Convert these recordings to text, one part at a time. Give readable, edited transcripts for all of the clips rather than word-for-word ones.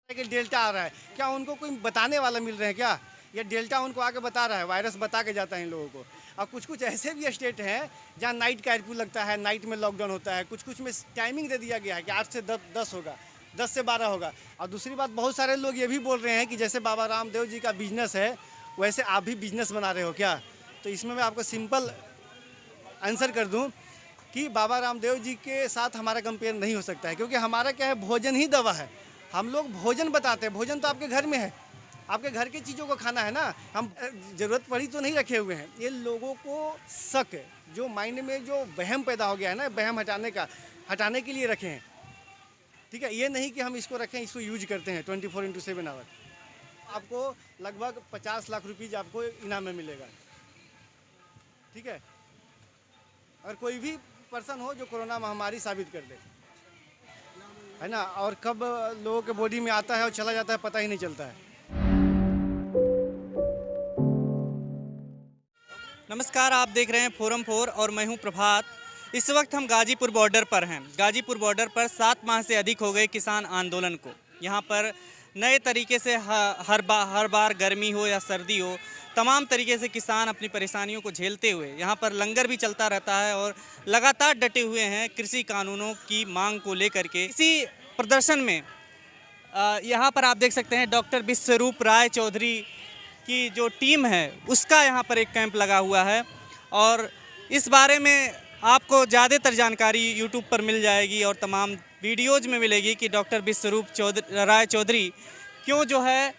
कि डेल्टा आ रहा है, क्या उनको कोई बताने वाला मिल रहे हैं क्या? या डेल्टा उनको आके बता रहा है, वायरस बता के जाता है इन लोगों को। और कुछ कुछ ऐसे भी स्टेट हैं जहाँ नाइट कर्फ्यू लगता है, नाइट में लॉकडाउन होता है, कुछ कुछ में टाइमिंग दे दिया गया है कि 8 से 10 होगा, 10 से 12 होगा। और दूसरी बात, बहुत सारे लोग ये भी बोल रहे हैं कि जैसे बाबा रामदेव जी का बिजनेस है वैसे आप भी बिजनेस बना रहे हो क्या? तो इसमें मैं आपको सिंपल आंसर कर दूं कि बाबा रामदेव जी के साथ हमारा कंपेयर नहीं हो सकता है, क्योंकि हमारा क्या है, भोजन ही दवा है। हम लोग भोजन बताते हैं, भोजन तो आपके घर में है, आपके घर की चीज़ों को खाना है ना। हम ज़रूरत पड़ी तो नहीं रखे हुए हैं। ये लोगों को शक है, जो माइंड में जो वहम पैदा हो गया है ना, वहम हटाने के लिए रखे हैं। ठीक है, ये नहीं कि हम इसको रखें, इसको यूज करते हैं 24/7 आवर। आपको लगभग 50 लाख रुपीज़ आपको इनाम में मिलेगा। ठीक है, अगर कोई भी पर्सन हो जो कोरोना महामारी साबित कर दे, है ना, और कब लोगों के बॉडी में आता है और चला जाता है पता ही नहीं चलता है। नमस्कार, आप देख रहे हैं फोरम 4 और मैं हूं प्रभात। इस वक्त हम गाजीपुर बॉर्डर पर हैं। गाजीपुर बॉर्डर पर 7 माह से अधिक हो गए किसान आंदोलन को। यहां पर नए तरीके से हर बार गर्मी हो या सर्दी हो, तमाम तरीके से किसान अपनी परेशानियों को झेलते हुए यहां पर लंगर भी चलता रहता है और लगातार डटे हुए हैं कृषि कानूनों की मांग को लेकर के। इसी प्रदर्शन में यहाँ पर आप देख सकते हैं डॉक्टर विश्वरूप राय चौधरी की जो टीम है उसका यहाँ पर एक कैंप लगा हुआ है और इस बारे में आपको ज़्यादातर जानकारी यूट्यूब पर मिल जाएगी और तमाम वीडियोज़ में मिलेगी कि डॉक्टर विश्वरूप राय चौधरी क्यों जो है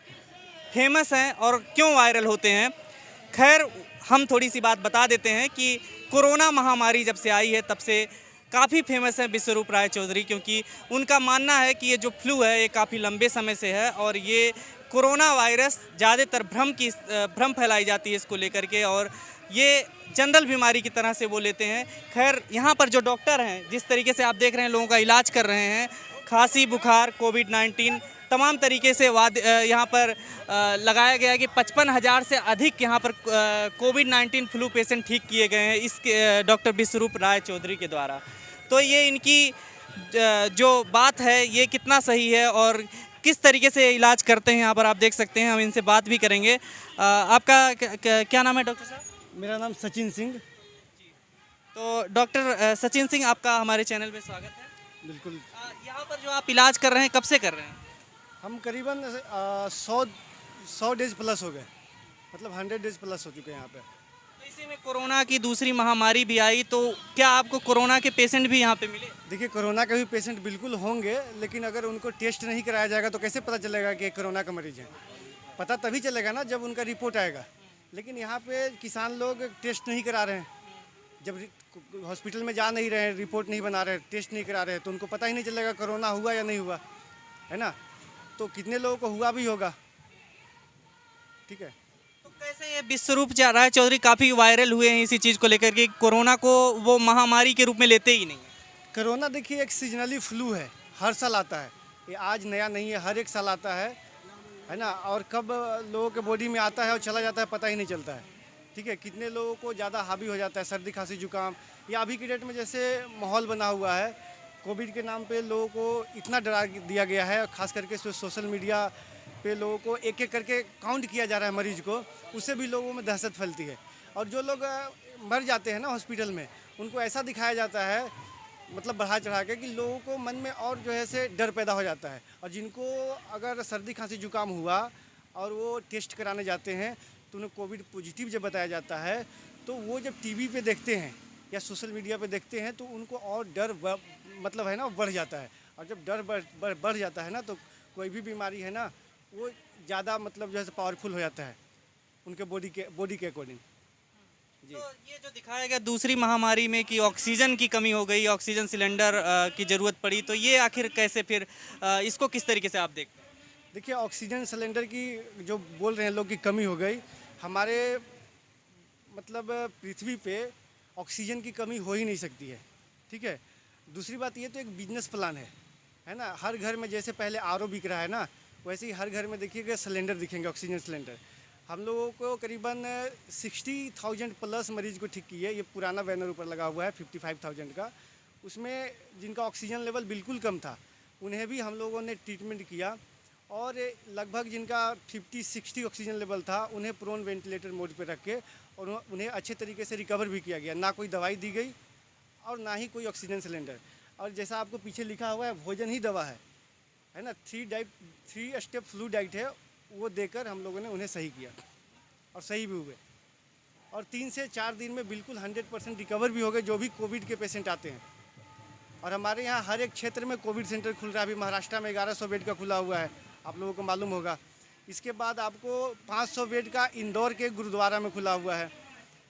फेमस हैं और क्यों वायरल होते हैं। खैर, हम थोड़ी सी बात बता देते हैं कि कोरोना महामारी जब से आई है तब से काफ़ी फेमस है विश्वरूप राय चौधरी, क्योंकि उनका मानना है कि ये जो फ्लू है ये काफ़ी लंबे समय से है और ये कोरोना वायरस ज़्यादातर भ्रम फैलाई जाती है इसको लेकर के और ये जनरल बीमारी की तरह से वो लेते हैं। खैर, यहाँ पर जो डॉक्टर हैं जिस तरीके से आप देख रहे हैं लोगों का इलाज कर रहे हैं, खांसी, बुखार, कोविड-19 तमाम तरीके से यहाँ पर लगाया गया है कि 55,000 से अधिक यहाँ पर कोविड-19 फ्लू पेशेंट ठीक किए गए हैं इस डॉक्टर विश्वरूप राय चौधरी के द्वारा। तो ये इनकी जो बात है ये कितना सही है और किस तरीके से इलाज करते हैं यहाँ पर आप देख सकते हैं। हम इनसे बात भी करेंगे। आपका क्या नाम है डॉक्टर साहब? मेरा नाम सचिन सिंह। तो डॉक्टर सचिन सिंह, आपका हमारे चैनल में स्वागत है। बिल्कुल। यहाँ पर जो आप इलाज कर रहे हैं कब से कर रहे हैं? हम करीबन 100 डेज प्लस हो गए, मतलब 100 डेज प्लस हो चुके हैं यहाँ पे। तो इसी में कोरोना की दूसरी महामारी भी आई, तो क्या आपको कोरोना के पेशेंट भी यहाँ पे मिले? देखिए, कोरोना के भी पेशेंट बिल्कुल होंगे, लेकिन अगर उनको टेस्ट नहीं कराया जाएगा तो कैसे पता चलेगा कि कोरोना का मरीज है? पता तभी चलेगा ना जब उनका रिपोर्ट आएगा। लेकिन यहाँ पे किसान लोग टेस्ट नहीं करा रहे हैं, जब हॉस्पिटल में जा नहीं रहे हैं, रिपोर्ट नहीं बना रहे, टेस्ट नहीं करा रहे हैं, तो उनको पता ही नहीं चलेगा कोरोना हुआ या नहीं हुआ, है ना। तो कितने लोगों को हुआ भी होगा। ठीक है, तो कैसे ये विश्वरूप राय चौधरी काफ़ी वायरल हुए हैं इसी चीज़ को लेकर के, कोरोना को वो महामारी के रूप में लेते ही नहीं है। कोरोना देखिए एक सीजनली फ्लू है, हर साल आता है, ये आज नया नहीं है, हर एक साल आता है ना। और कब लोगों के बॉडी में आता है और चला जाता है पता ही नहीं चलता है। ठीक है, कितने लोगों को ज़्यादा हावी हो जाता है, सर्दी खांसी जुकाम। या अभी की डेट में जैसे माहौल बना हुआ है, कोविड के नाम पे लोगों को इतना डरा दिया गया है, खास करके सोशल मीडिया पे लोगों को एक एक करके काउंट किया जा रहा है मरीज को, उससे भी लोगों में दहशत फैलती है। और जो लोग मर जाते हैं ना हॉस्पिटल में, उनको ऐसा दिखाया जाता है, मतलब बढ़ा चढ़ा के, कि लोगों को मन में और जो है से डर पैदा हो जाता है। और जिनको अगर सर्दी खांसी जुकाम हुआ और वो टेस्ट कराने जाते हैं तो उन्हें कोविड पॉजिटिव जब बताया जाता है, तो वो जब टीवी पे देखते हैं या सोशल मीडिया पे देखते हैं तो उनको और डर मतलब है ना बढ़ जाता है। और जब डर बढ़ जाता है ना, तो कोई भी बीमारी है ना वो ज़्यादा मतलब जो है पावरफुल हो जाता है उनके बॉडी के अकॉर्डिंग। तो ये जो दिखाया गया दूसरी महामारी में कि ऑक्सीजन की कमी हो गई, ऑक्सीजन सिलेंडर की ज़रूरत पड़ी, तो ये आखिर कैसे फिर इसको किस तरीके से आप देखते हैं? देखिए, ऑक्सीजन सिलेंडर की जो बोल रहे हैं लोग की कमी हो गई, हमारे मतलब पृथ्वी पे ऑक्सीजन की कमी हो ही नहीं सकती है। ठीक है, दूसरी बात ये तो एक बिजनेस प्लान है ना। हर घर में जैसे पहले आरओ बिक रहा है ना, वैसे ही हर घर में देखिएगा सिलेंडर दिखेंगे, ऑक्सीजन सिलेंडर। हम लोगों को करीबन 60,000 प्लस मरीज को ठीक किए। ये पुराना बैनर ऊपर लगा हुआ है 55,000 का, उसमें जिनका ऑक्सीजन लेवल बिल्कुल कम था उन्हें भी हम लोगों ने ट्रीटमेंट किया और लगभग जिनका 50-60 ऑक्सीजन लेवल था उन्हें प्रोन वेंटिलेटर मोड पे रख के और उन्हें अच्छे तरीके से रिकवर भी किया गया। ना कोई दवाई दी गई और ना ही कोई ऑक्सीजन सिलेंडर। और जैसा आपको पीछे लिखा हुआ है भोजन ही दवा है ना। 3 स्टेप फ्लू डाइट है, वो देकर हम लोगों ने उन्हें सही किया और सही भी हुए। और 3 से 4 दिन में बिल्कुल 100% रिकवर भी हो गए जो भी कोविड के पेशेंट आते हैं। और हमारे यहाँ हर एक क्षेत्र में कोविड सेंटर खुल रहा है। अभी महाराष्ट्र में 1100 बेड का खुला हुआ है, आप लोगों को मालूम होगा। इसके बाद आपको 500 बेड का इंदौर के गुरुद्वारा में खुला हुआ है,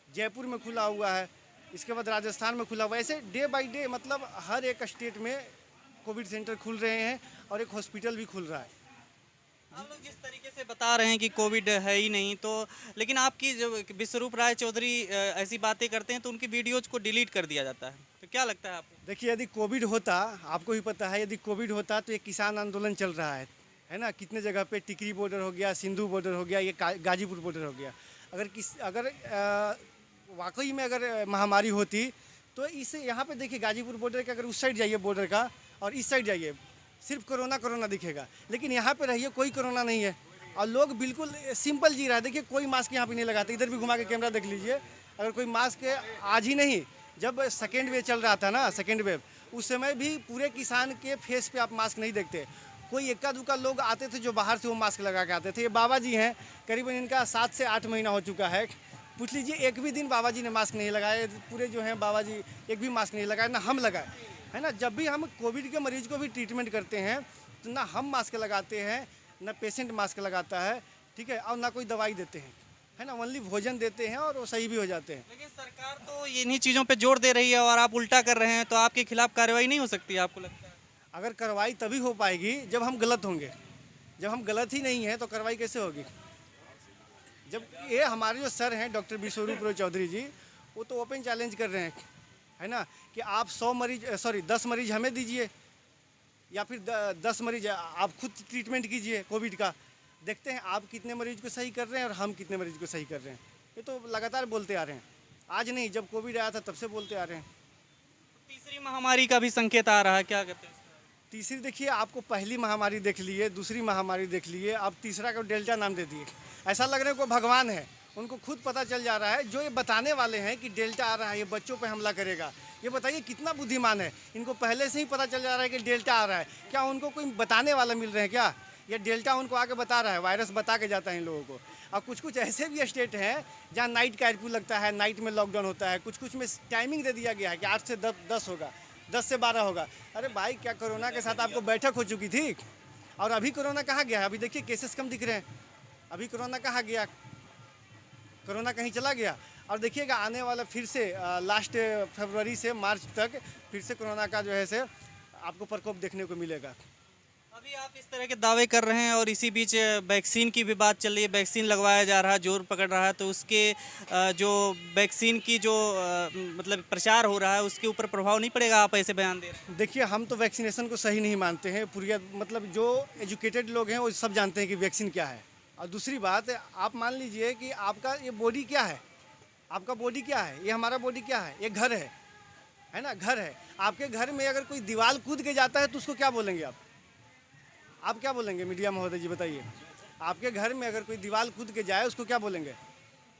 जयपुर में खुला हुआ है, इसके बाद राजस्थान में खुला हुआ है। ऐसे डे बाय डे मतलब हर एक स्टेट में कोविड सेंटर खुल रहे हैं और एक हॉस्पिटल भी खुल रहा है। आप लोग जिस तरीके से बता रहे हैं कि कोविड है ही नहीं, तो लेकिन आपकी जो विश्वरूप राय चौधरी ऐसी बातें करते हैं तो उनकी वीडियोज को डिलीट कर दिया जाता है, तो क्या लगता है आपको? देखिए, यदि कोविड होता, आपको भी पता है, यदि कोविड होता तो ये किसान आंदोलन चल रहा है ना। कितने जगह पे टिकरी बॉर्डर हो गया, सिंधु बॉर्डर हो गया, ये गाजीपुर बॉर्डर हो गया। अगर वाकई में अगर महामारी होती तो इस यहाँ पे देखिए गाजीपुर बॉर्डर के अगर उस साइड जाइए बॉर्डर का और इस साइड जाइए सिर्फ कोरोना दिखेगा, लेकिन यहाँ पे रहिए कोई कोरोना नहीं है और लोग बिल्कुल सिंपल जी रहा है। देखिए कोई मास्क यहाँ पे नहीं लगाते। इधर भी घुमा के कैमरा देख लीजिए, अगर कोई मास्क आज ही नहीं, जब सेकेंड वेव चल रहा था ना, सेकेंड वेव, उस समय भी पूरे किसान के फेस पे आप मास्क नहीं देखते। कोई इक्का दुक्का लोग आते थे जो बाहर से वो मास्क लगा के आते थे। ये बाबा जी हैं, करीबन इनका 7 से 8 महीना हो चुका है। पूछ लीजिए एक भी दिन बाबा जी ने मास्क नहीं लगाए। पूरे जो हैं बाबा जी एक भी मास्क नहीं लगाए, ना हम लगाए, है ना। जब भी हम कोविड के मरीज को भी ट्रीटमेंट करते हैं तो ना हम मास्क लगाते हैं, ना पेशेंट मास्क लगाता है, ठीक है, और ना कोई दवाई देते हैं, है ना। ओनली भोजन देते हैं और वो सही भी हो जाते हैं। लेकिन सरकार तो इन्हीं चीज़ों पे जोर दे रही है और आप उल्टा कर रहे हैं, तो आपके खिलाफ कार्रवाई नहीं हो सकती है, आपको लगता है? अगर कार्रवाई तभी हो पाएगी जब हम गलत होंगे। जब हम गलत ही नहीं हैं तो कार्रवाई कैसे होगी? जब ये हमारे जो सर हैं डॉक्टर विश्वरूप राय चौधरी जी, वो तो ओपन चैलेंज कर रहे हैं, है ना, कि आप 10 मरीज हमें दीजिए या फिर 10 मरीज आप खुद ट्रीटमेंट कीजिए कोविड का। देखते हैं आप कितने मरीज को सही कर रहे हैं और हम कितने मरीज को सही कर रहे हैं। ये तो लगातार बोलते आ रहे हैं, आज नहीं, जब कोविड आया था तब से बोलते आ रहे हैं। तीसरी महामारी का भी संकेत आ रहा है, क्या कहते हैं? तीसरी देखिए, आपको पहली महामारी देख लिए, दूसरी महामारी देख लिए, अब तीसरा को डेल्टा नाम दे दिए। ऐसा लग रहा है कोई भगवान है, उनको खुद पता चल जा रहा है। जो ये बताने वाले हैं कि डेल्टा आ रहा है, ये बच्चों पे हमला करेगा, ये बताइए कितना बुद्धिमान है। इनको पहले से ही पता चल जा रहा है कि डेल्टा आ रहा है। क्या उनको कोई बताने वाला मिल रहे हैं क्या? ये डेल्टा उनको आके बता रहा है, वायरस बता के जाता है इन लोगों को। और कुछ ऐसे भी स्टेट हैं जहाँ नाइट कर्फ्यू लगता है, नाइट में लॉकडाउन होता है। कुछ में टाइमिंग दे दिया गया है कि 8 से 10 होगा, 10 से 12 होगा। अरे भाई, क्या कोरोना के साथ आपको बैठक हो चुकी थी? और अभी कोरोना कहाँ गया है? अभी देखिए केसेस कम दिख रहे हैं। अभी कोरोना कहाँ गया? कोरोना कहीं चला गया? और देखिएगा आने वाला फिर से लास्ट फरवरी से मार्च तक फिर से कोरोना का जो है से आपको प्रकोप देखने को मिलेगा। अभी आप इस तरह के दावे कर रहे हैं और इसी बीच वैक्सीन की भी बात चल रही है, वैक्सीन लगवाया जा रहा है, जोर पकड़ रहा है, तो उसके जो वैक्सीन की जो मतलब प्रचार हो रहा है उसके ऊपर प्रभाव नहीं पड़ेगा? आप ऐसे बयान दे रहे हैं। देखिए, हम तो वैक्सीनेशन को सही नहीं मानते हैं। पूरी मतलब जो एजुकेटेड लोग हैं वो सब जानते हैं कि वैक्सीन क्या है। और दूसरी बात, आप मान लीजिए कि आपका ये बॉडी क्या है, आपका बॉडी क्या है, ये हमारा बॉडी क्या है, ये घर है ना, घर है। आपके घर में अगर कोई दीवार कूद के जाता है तो उसको क्या बोलेंगे आप क्या बोलेंगे मीडिया महोदय जी, बताइए? आपके घर में अगर कोई दीवार कूद के जाए उसको क्या बोलेंगे?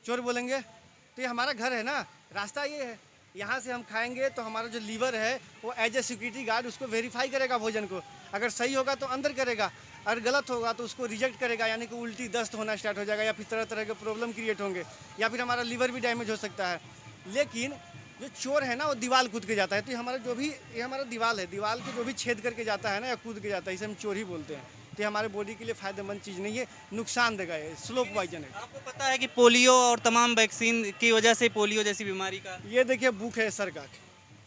चोर बोलेंगे। तो ये हमारा घर है ना। रास्ता ये है, यहाँ से हम खाएंगे तो हमारा जो लीवर है वो एज ए सिक्योरिटी गार्ड उसको वेरीफाई करेगा भोजन को। अगर सही होगा तो अंदर करेगा, अगर गलत होगा तो उसको रिजेक्ट करेगा, यानी कि उल्टी दस्त होना स्टार्ट हो जाएगा या फिर तरह तरह के प्रॉब्लम क्रिएट होंगे या फिर हमारा लीवर भी डैमेज हो सकता है। लेकिन जो चोर है ना वो दीवार कूद के जाता है। तो ये हमारा दीवार है, दीवार को जो भी छेद करके जाता है ना या कूद के जाता है, इसे हम चोर ही बोलते हैं। तो ये हमारे बॉडी के लिए फ़ायदेमंद चीज़ नहीं है, नुकसान देगा, ये स्लो पॉइजन है। आपको पता है कि पोलियो और तमाम वैक्सीन की वजह से पोलियो जैसी बीमारी का, ये देखिए बुक है सर का,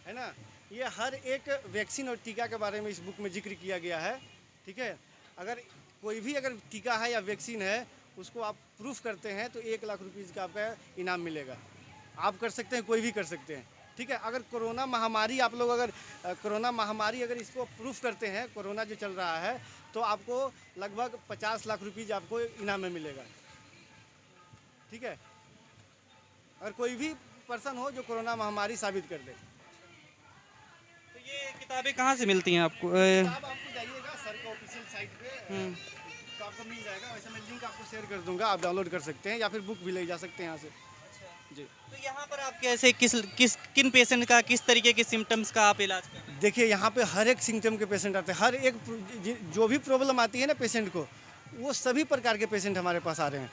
है ना, ये हर एक वैक्सीन और टीका के बारे में इस बुक में जिक्र किया गया है, ठीक है। अगर कोई भी अगर टीका है या वैक्सीन है उसको आप प्रूफ करते हैं तो 1 लाख रुपीज़ का आपका इनाम मिलेगा। आप कर सकते हैं, कोई भी कर सकते हैं, ठीक है। अगर कोरोना महामारी आप लोग अगर इसको प्रूफ करते हैं, कोरोना जो चल रहा है, तो आपको लगभग 50 लाख रुपीज़ आपको इनाम में मिलेगा, ठीक है। अगर कोई भी पर्सन हो जो कोरोना महामारी साबित कर दे। तो ये किताबें कहाँ से मिलती हैं आपको? आप आपको जाइएगा सर का ऑफिशियल साइट पे तो आपको मिल जाएगा। वैसे मैं लिंक आपको शेयर कर दूंगा, आप डाउनलोड कर सकते हैं या फिर बुक भी ले जा सकते हैं यहाँ से जी। तो यहाँ पर आप कैसे किन पेशेंट का किस तरीके के सिम्टम्स का आप इलाज कर रहे हैं? देखिए यहाँ पे हर एक सिम्टम के पेशेंट आते हैं, हर एक जो भी प्रॉब्लम आती है ना पेशेंट को, वो सभी प्रकार के पेशेंट हमारे पास आ रहे हैं।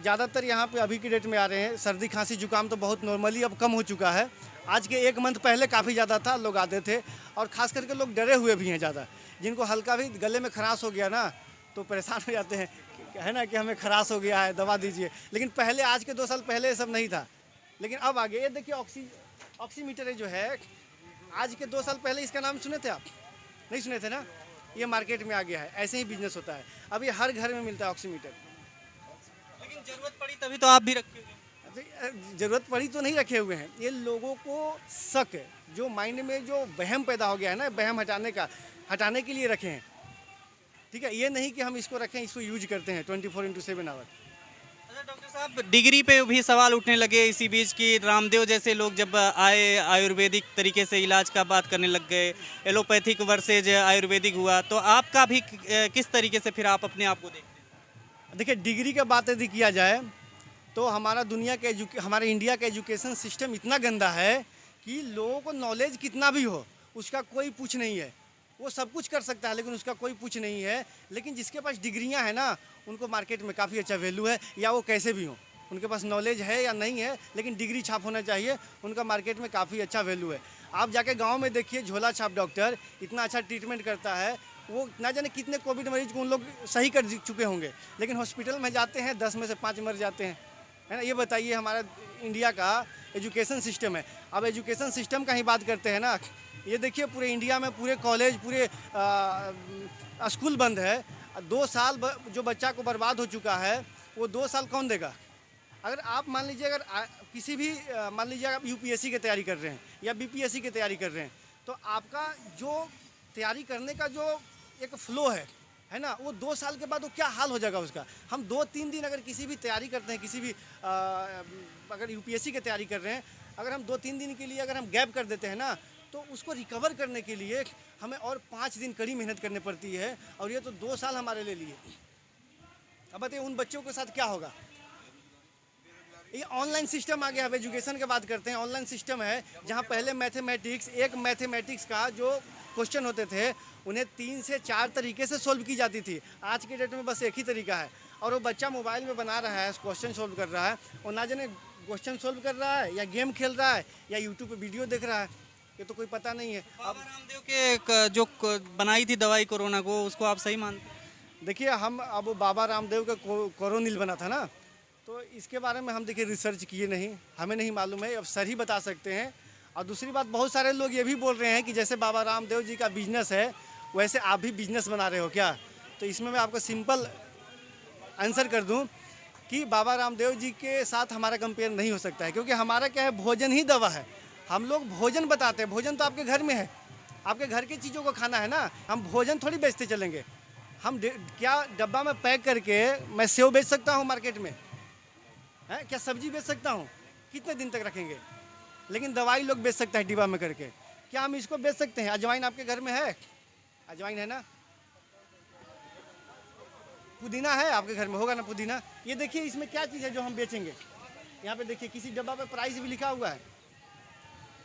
ज़्यादातर यहाँ पे अभी की डेट में आ रहे हैं, सर्दी खांसी जुकाम तो बहुत नॉर्मली अब कम हो चुका है। आज के 1 मंथ पहले काफ़ी ज़्यादा था, लोग आते थे और ख़ास करके लोग डरे हुए भी हैं ज़्यादा। जिनको हल्का भी गले में खराश हो गया ना तो परेशान हो जाते हैं, है ना, कि हमें खराश हो गया है, दवा दीजिए। लेकिन पहले, आज के 2 साल पहले ये सब नहीं था, लेकिन अब आगे ये देखिए ऑक्सीमीटर जो है, आज के 2 साल पहले इसका नाम सुने थे आप? नहीं सुने थे ना? ये मार्केट में आ गया है, ऐसे ही बिजनेस होता है। अब ये हर घर में मिलता है ऑक्सीमीटर। लेकिन जरूरत पड़ी तभी तो आप भी रखे हुए हैं। ज़रूरत पड़ी तो नहीं रखे हुए हैं, ये लोगों को शक है, जो माइंड में जो वहम पैदा हो गया है ना, वहम हटाने के लिए रखे हैं। ठीक है, ये नहीं कि हम इसको रखें, इसको यूज करते हैं 24/7 आवर। अच्छा डॉक्टर साहब, डिग्री पे भी सवाल उठने लगे इसी बीच की रामदेव जैसे लोग जब आए आयुर्वेदिक तरीके से इलाज का बात करने लग गए, एलोपैथिक वर्सेज आयुर्वेदिक हुआ, तो आपका भी किस तरीके से फिर आप अपने आप को देखते हैं? देखिए, डिग्री का बात यदि किया जाए तो हमारे इंडिया का एजुकेशन सिस्टम इतना गंदा है कि लोगों को नॉलेज कितना भी हो उसका कोई पूछ नहीं है। वो सब कुछ कर सकता है लेकिन उसका कोई पूछ नहीं है। लेकिन जिसके पास डिग्रियां हैं ना, उनको मार्केट में काफ़ी अच्छा वैल्यू है, या वो कैसे भी हों, उनके पास नॉलेज है या नहीं है, लेकिन डिग्री छाप होना चाहिए, उनका मार्केट में काफ़ी अच्छा वैल्यू है। आप जाके गांव में देखिए, झोला छाप डॉक्टर इतना अच्छा ट्रीटमेंट करता है, वो ना जाने कितने कोविड मरीज को उन लोग सही कर चुके होंगे, लेकिन हॉस्पिटल में जाते हैं 10 में से 5 मर जाते हैं, है ना। ये बताइए हमारा इंडिया का एजुकेशन सिस्टम है। अब एजुकेशन सिस्टम का ही बात करते हैं ना, ये देखिए पूरे इंडिया में पूरे कॉलेज, पूरे स्कूल बंद है। 2 साल जो बच्चा को बर्बाद हो चुका है, वो 2 साल कौन देगा? अगर आप मान लीजिए, किसी भी मान लीजिए आप यूपीएससी की तैयारी कर रहे हैं या बीपीएससी की तैयारी कर रहे हैं, तो आपका जो तैयारी करने का जो एक फ्लो है ना, वो 2 साल के बाद वो क्या हाल हो जाएगा उसका। हम 2-3 दिन अगर किसी भी तैयारी करते हैं, किसी भी अगर यूपीएससी की तैयारी कर रहे हैं, अगर हम 2-3 दिन के लिए अगर हम गैप कर देते हैं ना, तो उसको रिकवर करने के लिए हमें और 5 दिन कड़ी मेहनत करनी पड़ती है, और ये तो 2 साल हमारे ले लिए। अब बताइए उन बच्चों के साथ क्या होगा। ये ऑनलाइन सिस्टम आ गया। अब एजुकेशन की बात करते हैं, ऑनलाइन सिस्टम है जहाँ पहले मैथमेटिक्स का जो क्वेश्चन होते थे उन्हें 3 से 4 तरीके से सोल्व की जाती थी। आज के डेट में बस एक ही तरीका है, और वो बच्चा मोबाइल में बना रहा है, क्वेश्चन सोल्व कर रहा है, और ना जाने क्वेश्चन सोल्व कर रहा है या गेम खेल रहा है या यूट्यूब पे वीडियो देख रहा है, ये तो कोई पता नहीं है। बाबा रामदेव के जो बनाई थी दवाई कोरोना को, उसको आप सही मानते हैं? देखिए, हम अब बाबा रामदेव का कोरोनिल बना था ना, तो इसके बारे में हम देखिए रिसर्च किए नहीं, हमें नहीं मालूम है, अब सर ही बता सकते हैं। और दूसरी बात, बहुत सारे लोग ये भी बोल रहे हैं कि जैसे बाबा रामदेव जी का बिजनेस है वैसे आप भी बिजनेस बना रहे हो क्या। तो इसमें मैं आपको सिंपल आंसर कर दूं कि बाबा रामदेव जी के साथ हमारा कंपेयर नहीं हो सकता है, क्योंकि हमारा क्या है, भोजन ही दवा है। हम लोग भोजन बताते हैं, भोजन तो आपके घर में है, आपके घर की चीज़ों को खाना है ना। हम भोजन थोड़ी बेचते चलेंगे। हम क्या डब्बा में पैक करके मैं सेव बेच सकता हूँ मार्केट में, है क्या सब्जी बेच सकता हूँ? कितने दिन तक रखेंगे? लेकिन दवाई लोग बेच सकते हैं डिब्बा में करके। क्या हम इसको बेच सकते हैं? अजवाइन आपके घर में है? अजवाइन है ना? पुदीना है आपके घर में? होगा ना पुदीना। ये देखिए इसमें क्या चीज़ है जो हम बेचेंगे। यहाँ पे देखिए किसी डब्बा पे प्राइस भी लिखा हुआ है,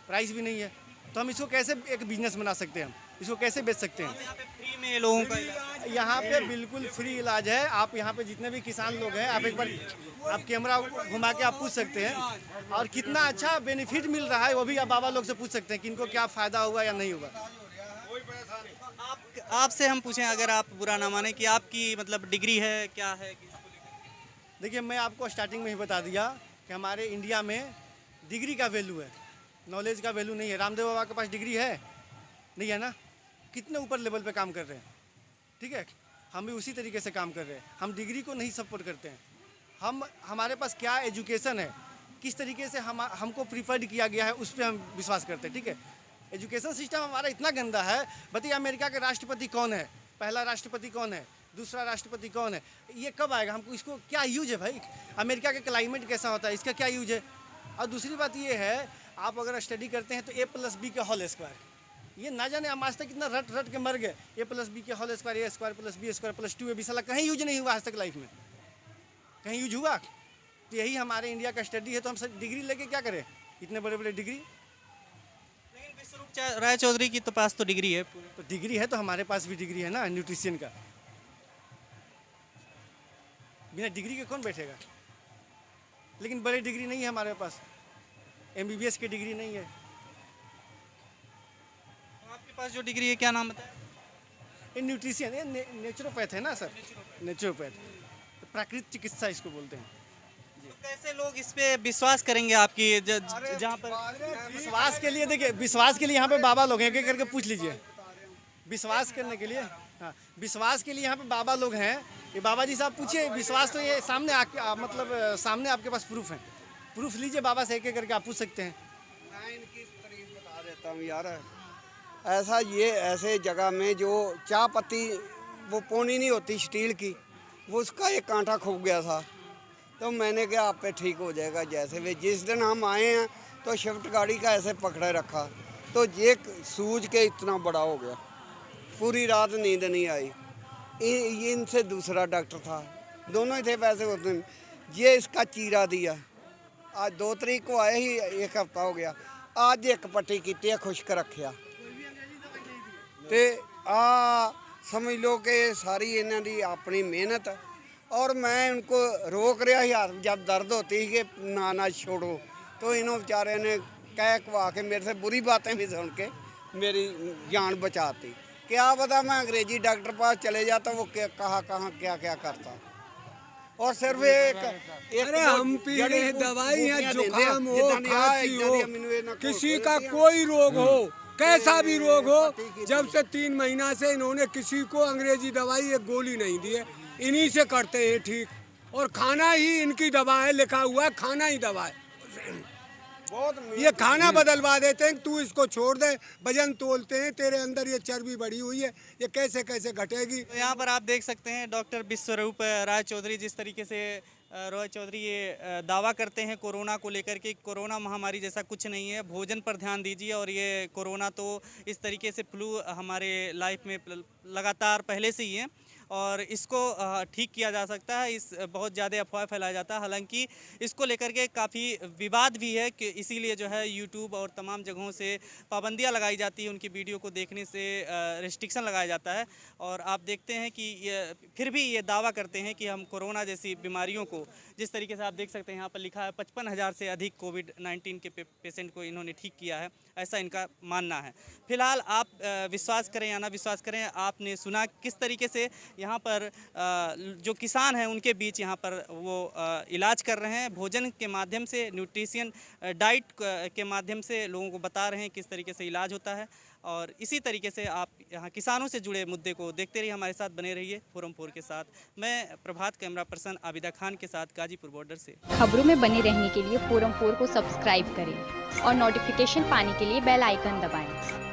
प्राइस भी नहीं है, तो हम इसको कैसे एक बिजनेस बना सकते हैं? हम इसको कैसे बेच सकते हैं? यहाँ पे फ्री में लोगों का इलाज? यहाँ पे बिल्कुल फ्री इलाज है। आप यहाँ पे जितने भी किसान लोग हैं, आप एक बार आप कैमरा घुमा के आप पूछ सकते हैं, और कितना अच्छा बेनिफिट मिल रहा है वो भी आप बाबा लोग से पूछ सकते हैं कि इनको क्या फ़ायदा हुआ या नहीं हुआ। आपसे हम पूछें, अगर आप बुरा ना माने, कि आपकी मतलब डिग्री है क्या है? देखिए, मैं आपको स्टार्टिंग में ही बता दिया कि हमारे इंडिया में डिग्री का वैल्यू है, नॉलेज का वैल्यू नहीं है। रामदेव बाबा के पास डिग्री है? नहीं है ना। कितने ऊपर लेवल पे काम कर रहे हैं, ठीक है। हम भी उसी तरीके से काम कर रहे हैं। हम डिग्री को नहीं सपोर्ट करते हैं। हमारे पास क्या एजुकेशन है, किस तरीके से हमको प्रीफर्ड किया गया है, उस पर हम विश्वास करते हैं, ठीक है। एजुकेशन सिस्टम हमारा इतना गंदा है। बताइए अमेरिका के राष्ट्रपति कौन है? पहला राष्ट्रपति कौन है? दूसरा राष्ट्रपति कौन है? ये कब आएगा? हमको इसको क्या यूज है भाई? अमेरिका का क्लाइमेट कैसा होता है, इसका क्या यूज है? और दूसरी बात ये है, आप अगर स्टडी करते हैं तो A+B का होल स्क्वायर, ये ना जाने हम आज तक कितना रट रट के मर गए। A+B के whole square, A² + B² + 2AB साला कहीं यूज नहीं हुआ आज तक लाइफ में, कहीं यूज हुआ? तो यही हमारे इंडिया का स्टडी है। तो हम सब डिग्री लेके क्या करें, इतने बड़े बड़े डिग्री? लेकिन विश्वरूप राय चौधरी की तो पास तो डिग्री है। तो डिग्री है तो हमारे पास भी डिग्री है ना न्यूट्रिशन का। बिना डिग्री के कौन बैठेगा? लेकिन बड़ी डिग्री नहीं है हमारे पास, MBBS की डिग्री नहीं है। तो आपके पास जो डिग्री है क्या नाम बताया? ये न्यूट्रिशन, ये नेचुरोपैथ है ना सर, नेचुरोपैथ, प्राकृतिक चिकित्सा इसको बोलते हैं। तो कैसे लोग इस पे विश्वास करेंगे आपकी जहाँ पर विश्वास के लिए देखिए, विश्वास के लिए यहाँ पे बाबा लोग हैं, एक एक करके पूछ लीजिए। विश्वास करने के लिए, हाँ, विश्वास के लिए यहाँ पे बाबा लोग हैं। ये बाबा जी साहब पूछिए, विश्वास तो ये सामने मतलब सामने आपके पास प्रूफ है, प्रूफ लीजिए बाबा से एक एक करके आप पूछ सकते हैं। मैं इनकी तारीफ बता देता हूँ यार। ऐसा ये ऐसे जगह में जो चाय पत्ती वो पोनी नहीं होती स्टील की, वो उसका एक कांटा खो गया था, तो मैंने कहा आप पे ठीक हो जाएगा। जैसे वे जिस दिन हम आए हैं तो शिफ्ट गाड़ी का ऐसे पकड़े रखा, तो ये सूझ के इतना बड़ा हो गया, पूरी रात नींद नहीं आई। ये इनसे दूसरा डॉक्टर था, दोनों ही थे वैसे उस दिन। ये इसका चीरा दिया, आज 2 तारीख को आए ही 1 हफ्ता हो गया। आज एक पट्टी की खुश्क रखिया ते समझ लो कि सारी इन्हों की अपनी मेहनत। और मैं उनको रोक रहा ही हाथ, जब दर्द होती है कि ना छोड़ो, तो इन्हों बेचारे ने कह कवा के मेरे से बुरी बातें भी सुन के मेरी जान बचाती। क्या पता मैं अंग्रेजी डॉक्टर पास चले जाता, वो कहाँ क्या क्या करता। और सिर्फ एक अरे हम पी रहे दवाई है, जुकाम हो, खांसी हो, किसी का कोई रोग हो, कैसा भी रोग हो, जब से 3 महीना से इन्होंने किसी को अंग्रेजी दवाई एक गोली नहीं दी है, इन्हीं से करते हैं ठीक। और खाना ही इनकी दवा है, लिखा हुआ है खाना ही दवा है। ये खाना बदलवा देते हैं, तू इसको छोड़ दे, वजन तोलते हैं, तेरे अंदर ये चर्बी बढ़ी हुई है, ये कैसे कैसे घटेगी। तो यहाँ पर आप देख सकते हैं डॉक्टर विश्वरूप राय चौधरी जिस तरीके से राय चौधरी ये दावा करते हैं कोरोना को लेकर के, कोरोना महामारी जैसा कुछ नहीं है, भोजन पर ध्यान दीजिए। और ये कोरोना तो इस तरीके से फ्लू हमारे लाइफ में लगातार पहले से ही है और इसको ठीक किया जा सकता है। इस बहुत ज़्यादा अफवाह फैलाया जाता है, हालांकि इसको लेकर के काफ़ी विवाद भी है कि इसीलिए जो है यूट्यूब और तमाम जगहों से पाबंदियां लगाई जाती है, उनकी वीडियो को देखने से रिस्ट्रिक्शन लगाया जाता है। और आप देखते हैं कि फिर भी ये दावा करते हैं कि हम कोरोना जैसी बीमारियों को, जिस तरीके से आप देख सकते हैं यहाँ पर लिखा है 55,000 से अधिक कोविड-19 के पेशेंट को इन्होंने ठीक किया है, ऐसा इनका मानना है। फिलहाल आप विश्वास करें या ना विश्वास करें, आपने सुना किस तरीके से यहाँ पर जो किसान हैं उनके बीच यहाँ पर वो इलाज कर रहे हैं, भोजन के माध्यम से, न्यूट्रिशन डाइट के माध्यम से लोगों को बता रहे हैं किस तरीके से इलाज होता है। और इसी तरीके से आप यहाँ किसानों से जुड़े मुद्दे को देखते रहिए, हमारे साथ बने रहिए फोरम 4 के साथ। मैं प्रभात, कैमरा पर्सन आबिदा खान के साथ गाजीपुर बॉर्डर से। खबरों में बने रहने के लिए फोरम 4 को सब्सक्राइब करें और नोटिफिकेशन पाने के लिए बेल आइकन दबाएं।